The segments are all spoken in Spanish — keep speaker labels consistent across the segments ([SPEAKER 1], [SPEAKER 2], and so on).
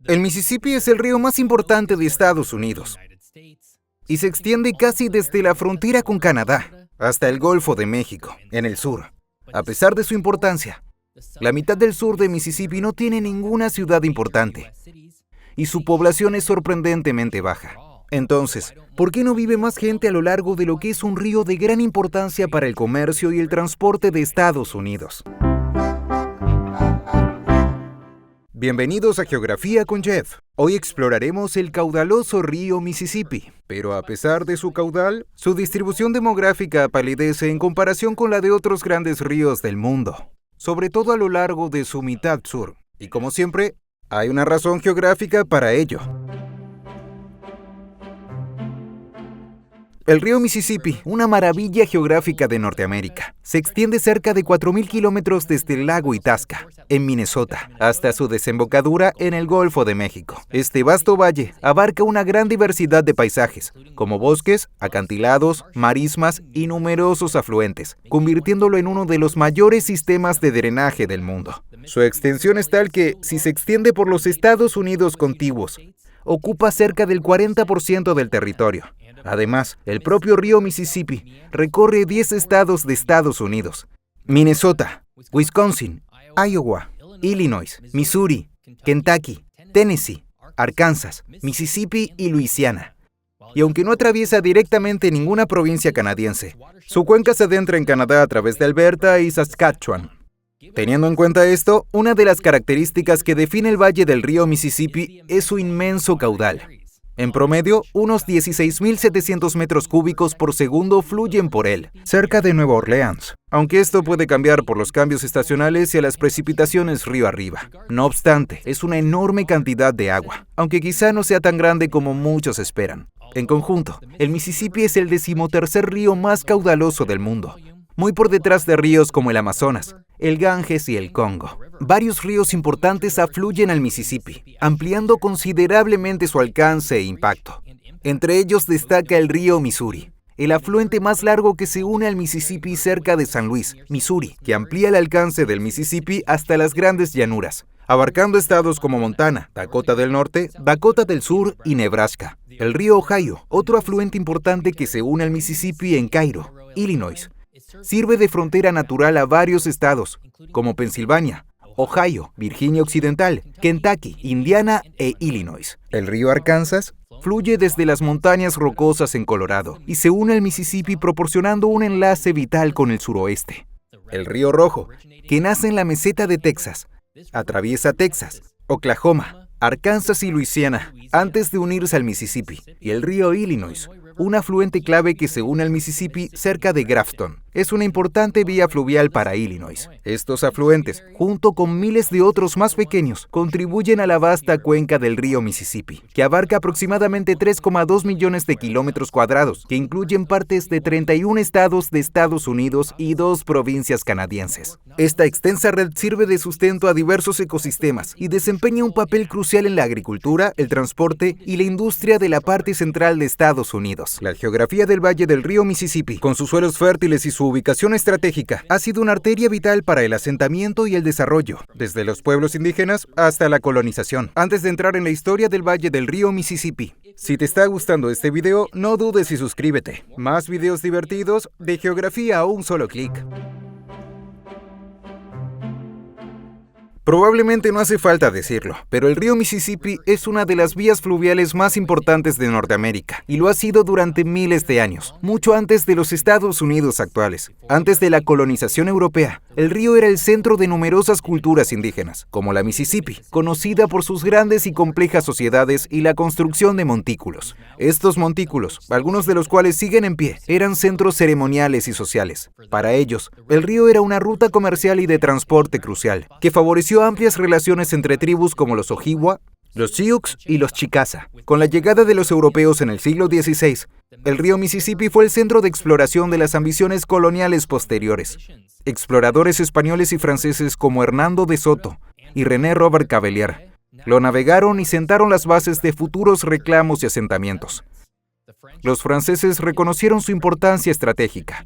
[SPEAKER 1] El Mississippi es el río más importante de Estados Unidos y se extiende casi desde la frontera con Canadá hasta el Golfo de México, en el sur. A pesar de su importancia, la mitad del sur de Mississippi no tiene ninguna ciudad importante y su población es sorprendentemente baja. Entonces, ¿por qué no vive más gente a lo largo de lo que es un río de gran importancia para el comercio y el transporte de Estados Unidos? Bienvenidos a Geografía con Jeff. Hoy exploraremos el caudaloso río Mississippi, pero a pesar de su caudal, su distribución demográfica palidece en comparación con la de otros grandes ríos del mundo, sobre todo a lo largo de su mitad sur. Y como siempre, hay una razón geográfica para ello. El río Mississippi, una maravilla geográfica de Norteamérica, se extiende cerca de 4.000 kilómetros desde el lago Itasca, en Minnesota, hasta su desembocadura en el Golfo de México. Este vasto valle abarca una gran diversidad de paisajes, como bosques, acantilados, marismas y numerosos afluentes, convirtiéndolo en uno de los mayores sistemas de drenaje del mundo. Su extensión es tal que, si se extiende por los Estados Unidos contiguos, ocupa cerca del 40% del territorio. Además, el propio río Mississippi recorre 10 estados de Estados Unidos: Minnesota, Wisconsin, Iowa, Illinois, Missouri, Kentucky, Tennessee, Arkansas, Mississippi y Luisiana. Y aunque no atraviesa directamente ninguna provincia canadiense, su cuenca se adentra en Canadá a través de Alberta y Saskatchewan. Teniendo en cuenta esto, una de las características que define el valle del río Mississippi es su inmenso caudal. En promedio, unos 16.700 metros cúbicos por segundo fluyen por él, cerca de Nueva Orleans, aunque esto puede cambiar por los cambios estacionales y a las precipitaciones río arriba. No obstante, es una enorme cantidad de agua, aunque quizá no sea tan grande como muchos esperan. En conjunto, el Mississippi es el 13º río más caudaloso del mundo, muy por detrás de ríos como el Amazonas, el Ganges y el Congo. Varios ríos importantes afluyen al Mississippi, ampliando considerablemente su alcance e impacto. Entre ellos destaca el río Missouri, el afluente más largo que se une al Mississippi cerca de San Luis, Missouri, que amplía el alcance del Mississippi hasta las grandes llanuras, abarcando estados como Montana, Dakota del Norte, Dakota del Sur y Nebraska. El río Ohio, otro afluente importante que se une al Mississippi en Cairo, Illinois, sirve de frontera natural a varios estados, como Pensilvania, Ohio, Virginia Occidental, Kentucky, Indiana e Illinois. El río Arkansas fluye desde las montañas rocosas en Colorado y se une al Mississippi proporcionando un enlace vital con el suroeste. El río Rojo, que nace en la meseta de Texas, atraviesa Texas, Oklahoma, Arkansas y Luisiana antes de unirse al Mississippi. Y el río Illinois, un afluente clave que se une al Mississippi cerca de Grafton. Es una importante vía fluvial para Illinois. Estos afluentes, junto con miles de otros más pequeños, contribuyen a la vasta cuenca del río Mississippi, que abarca aproximadamente 3,2 millones de kilómetros cuadrados, que incluyen partes de 31 estados de Estados Unidos y 2 provincias canadienses. Esta extensa red sirve de sustento a diversos ecosistemas y desempeña un papel crucial en la agricultura, el transporte y la industria de la parte central de Estados Unidos. La geografía del valle del río Mississippi, con sus suelos fértiles y su ubicación estratégica, ha sido una arteria vital para el asentamiento y el desarrollo, desde los pueblos indígenas hasta la colonización. Antes de entrar en la historia del valle del río Mississippi, si te está gustando este video, no dudes y suscríbete. Más videos divertidos de geografía a un solo clic. Probablemente no hace falta decirlo, pero el río Mississippi es una de las vías fluviales más importantes de Norteamérica, y lo ha sido durante miles de años, mucho antes de los Estados Unidos actuales. Antes de la colonización europea, el río era el centro de numerosas culturas indígenas, como la Mississippi, conocida por sus grandes y complejas sociedades y la construcción de montículos. Estos montículos, algunos de los cuales siguen en pie, eran centros ceremoniales y sociales. Para ellos, el río era una ruta comercial y de transporte crucial, que favoreció amplias relaciones entre tribus como los Ojibwa, los Sioux y los Chickasaw. Con la llegada de los europeos en el siglo XVI, el río Mississippi fue el centro de exploración de las ambiciones coloniales posteriores. Exploradores españoles y franceses como Hernando de Soto y René Robert Cavelier lo navegaron y sentaron las bases de futuros reclamos y asentamientos. Los franceses reconocieron su importancia estratégica,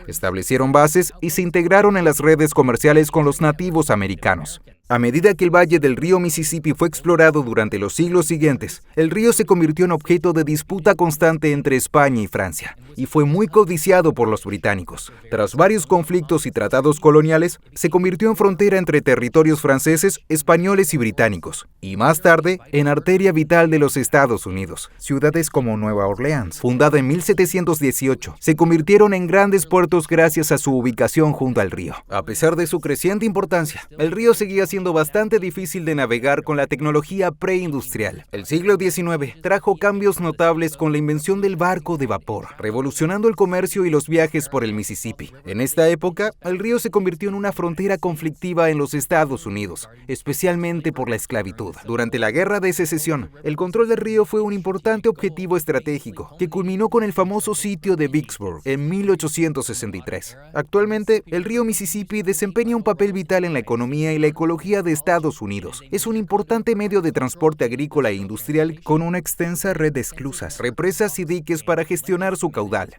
[SPEAKER 1] establecieron bases y se integraron en las redes comerciales con los nativos americanos. A medida que el valle del río Mississippi fue explorado durante los siglos siguientes, el río se convirtió en objeto de disputa constante entre España y Francia, y fue muy codiciado por los británicos. Tras varios conflictos y tratados coloniales, se convirtió en frontera entre territorios franceses, españoles y británicos, y más tarde, en arteria vital de los Estados Unidos. Ciudades como Nueva Orleans, fundada en 1718, se convirtieron en grandes puertos gracias a su ubicación junto al río. A pesar de su creciente importancia, el río seguía siendo bastante difícil de navegar con la tecnología preindustrial. El siglo XIX trajo cambios notables con la invención del barco de vapor, revolucionando el comercio y los viajes por el Mississippi. En esta época, el río se convirtió en una frontera conflictiva en los Estados Unidos, especialmente por la esclavitud. Durante la Guerra de Secesión, el control del río fue un importante objetivo estratégico, que culminó con el famoso sitio de Vicksburg en 1863. Actualmente, el río Mississippi desempeña un papel vital en la economía y la ecología de Estados Unidos. Es un importante medio de transporte agrícola e industrial con una extensa red de esclusas, represas y diques para gestionar su caudal.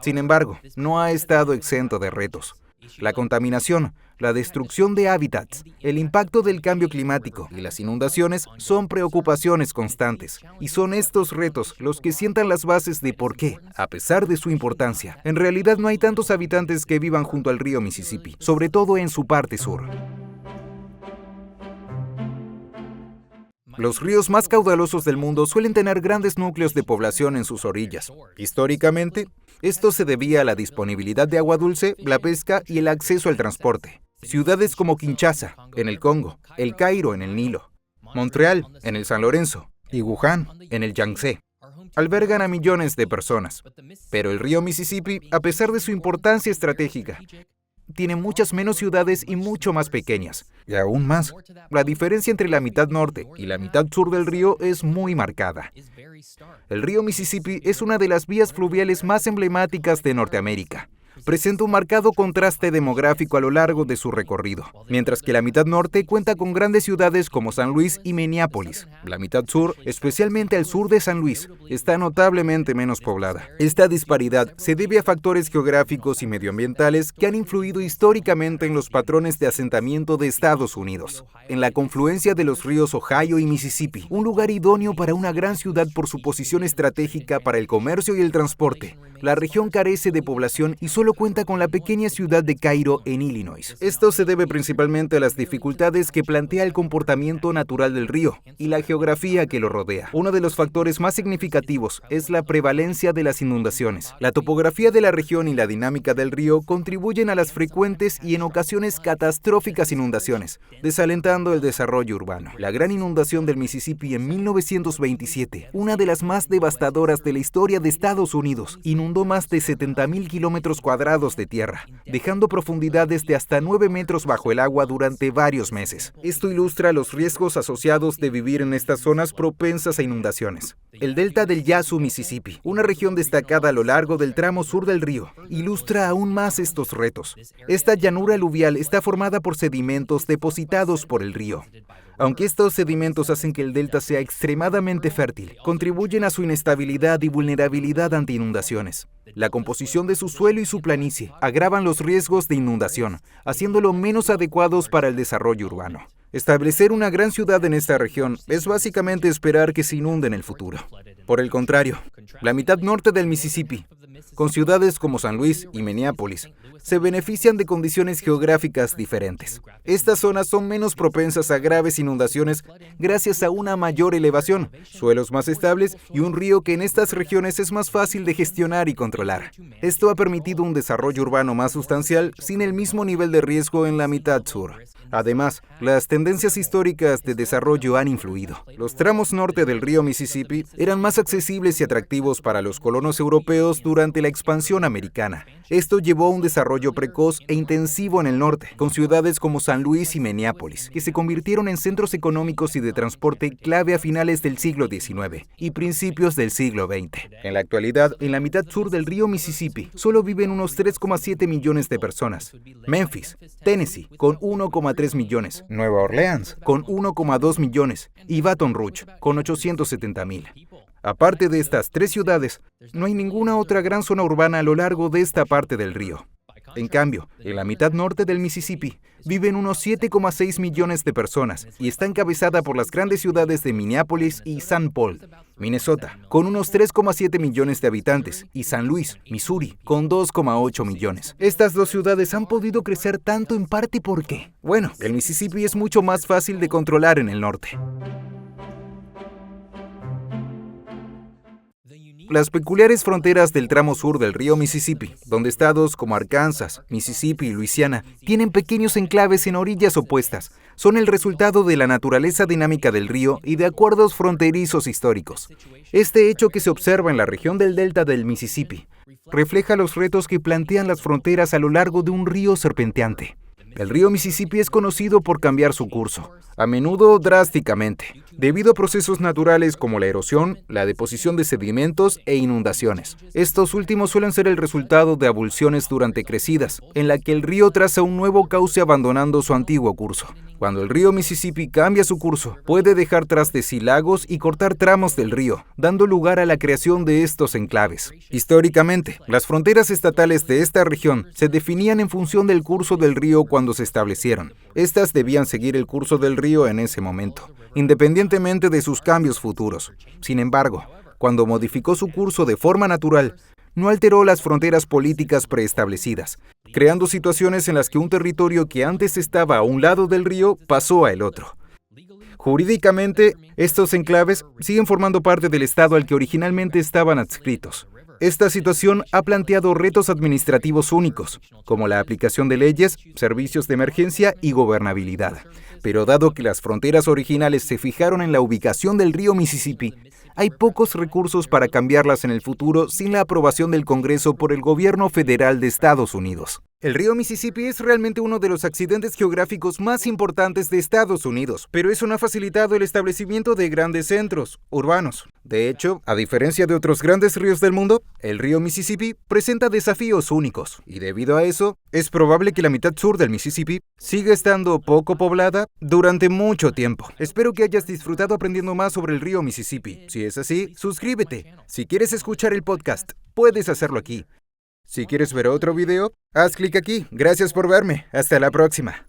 [SPEAKER 1] Sin embargo, no ha estado exento de retos. La contaminación, la destrucción de hábitats, el impacto del cambio climático y las inundaciones son preocupaciones constantes. Y son estos retos los que sientan las bases de por qué, a pesar de su importancia, en realidad no hay tantos habitantes que vivan junto al río Mississippi, sobre todo en su parte sur. Los ríos más caudalosos del mundo suelen tener grandes núcleos de población en sus orillas. Históricamente, esto se debía a la disponibilidad de agua dulce, la pesca y el acceso al transporte. Ciudades como Kinshasa, en el Congo, El Cairo, en el Nilo, Montreal, en el San Lorenzo, y Wuhan, en el Yangtze, albergan a millones de personas. Pero el río Mississippi, a pesar de su importancia estratégica, tiene muchas menos ciudades y mucho más pequeñas. Y aún más, la diferencia entre la mitad norte y la mitad sur del río es muy marcada. El río Mississippi es una de las vías fluviales más emblemáticas de Norteamérica. Presenta un marcado contraste demográfico a lo largo de su recorrido, mientras que la mitad norte cuenta con grandes ciudades como San Luis y Minneapolis. La mitad sur, especialmente al sur de San Luis, está notablemente menos poblada. Esta disparidad se debe a factores geográficos y medioambientales que han influido históricamente en los patrones de asentamiento de Estados Unidos. En la confluencia de los ríos Ohio y Mississippi, un lugar idóneo para una gran ciudad por su posición estratégica para el comercio y el transporte, la región carece de población y solo cuenta con la pequeña ciudad de Cairo en Illinois. Esto se debe principalmente a las dificultades que plantea el comportamiento natural del río y la geografía que lo rodea. Uno de los factores más significativos es la prevalencia de las inundaciones. La topografía de la región y la dinámica del río contribuyen a las frecuentes y en ocasiones catastróficas inundaciones, desalentando el desarrollo urbano. La gran inundación del Mississippi en 1927, una de las más devastadoras de la historia de Estados Unidos, inundó más de 70,000 kilómetros cuadrados de tierra, dejando profundidades de hasta 9 metros bajo el agua durante varios meses. Esto ilustra los riesgos asociados de vivir en estas zonas propensas a inundaciones. El delta del Yazoo, Mississippi, una región destacada a lo largo del tramo sur del río, ilustra aún más estos retos. Esta llanura aluvial está formada por sedimentos depositados por el río. Aunque estos sedimentos hacen que el delta sea extremadamente fértil, contribuyen a su inestabilidad y vulnerabilidad ante inundaciones. La composición de su suelo y su planicie agravan los riesgos de inundación, haciéndolo menos adecuados para el desarrollo urbano. Establecer una gran ciudad en esta región es básicamente esperar que se inunde en el futuro. Por el contrario, la mitad norte del Mississippi, con ciudades como San Luis y Minneapolis, se benefician de condiciones geográficas diferentes. Estas zonas son menos propensas a graves inundaciones gracias a una mayor elevación, suelos más estables y un río que en estas regiones es más fácil de gestionar y controlar. Esto ha permitido un desarrollo urbano más sustancial sin el mismo nivel de riesgo en la mitad sur. Además, las tendencias históricas de desarrollo han influido. Los tramos norte del río Mississippi eran más accesibles y atractivos para los colonos europeos durante la expansión americana. Esto llevó a un desarrollo precoz e intensivo en el norte, con ciudades como San Luis y Minneapolis, que se convirtieron en centros económicos y de transporte clave a finales del siglo XIX y principios del siglo XX. En la actualidad, en la mitad sur del río Mississippi, solo viven unos 3,7 millones de personas. Memphis, Tennessee, con 1,3 millones. Nueva Orleans, con 1,2 millones. Y Baton Rouge, con 870,000. Aparte de estas tres ciudades, no hay ninguna otra gran zona urbana a lo largo de esta parte del río. En cambio, en la mitad norte del Mississippi viven unos 7,6 millones de personas y está encabezada por las grandes ciudades de Minneapolis y St. Paul, Minnesota, con unos 3,7 millones de habitantes, y San Luis, Missouri, con 2,8 millones. Estas dos ciudades han podido crecer tanto en parte porque, bueno, el Mississippi es mucho más fácil de controlar en el norte. Las peculiares fronteras del tramo sur del río Mississippi, donde estados como Arkansas, Mississippi y Luisiana tienen pequeños enclaves en orillas opuestas, son el resultado de la naturaleza dinámica del río y de acuerdos fronterizos históricos. Este hecho que se observa en la región del delta del Mississippi refleja los retos que plantean las fronteras a lo largo de un río serpenteante. El río Mississippi es conocido por cambiar su curso, a menudo drásticamente, debido a procesos naturales como la erosión, la deposición de sedimentos e inundaciones. Estos últimos suelen ser el resultado de abulsiones durante crecidas, en la que el río traza un nuevo cauce abandonando su antiguo curso. Cuando el río Mississippi cambia su curso, puede dejar tras de sí lagos y cortar tramos del río, dando lugar a la creación de estos enclaves. Históricamente, las fronteras estatales de esta región se definían en función del curso del río cuando se establecieron. Estas debían seguir el curso del río en ese momento, independientemente de sus cambios futuros. Sin embargo, cuando modificó su curso de forma natural, no alteró las fronteras políticas preestablecidas, creando situaciones en las que un territorio que antes estaba a un lado del río pasó a el otro. Jurídicamente, estos enclaves siguen formando parte del estado al que originalmente estaban adscritos. Esta situación ha planteado retos administrativos únicos, como la aplicación de leyes, servicios de emergencia y gobernabilidad. Pero dado que las fronteras originales se fijaron en la ubicación del río Mississippi, hay pocos recursos para cambiarlas en el futuro sin la aprobación del Congreso por el gobierno federal de Estados Unidos. El río Mississippi es realmente uno de los accidentes geográficos más importantes de Estados Unidos, pero eso no ha facilitado el establecimiento de grandes centros urbanos. De hecho, a diferencia de otros grandes ríos del mundo, el río Mississippi presenta desafíos únicos, y debido a eso, es probable que la mitad sur del Mississippi siga estando poco poblada durante mucho tiempo. Espero que hayas disfrutado aprendiendo más sobre el río Mississippi. Si es así, suscríbete. Si quieres escuchar el podcast, puedes hacerlo aquí. Si quieres ver otro video, haz clic aquí. Gracias por verme. Hasta la próxima.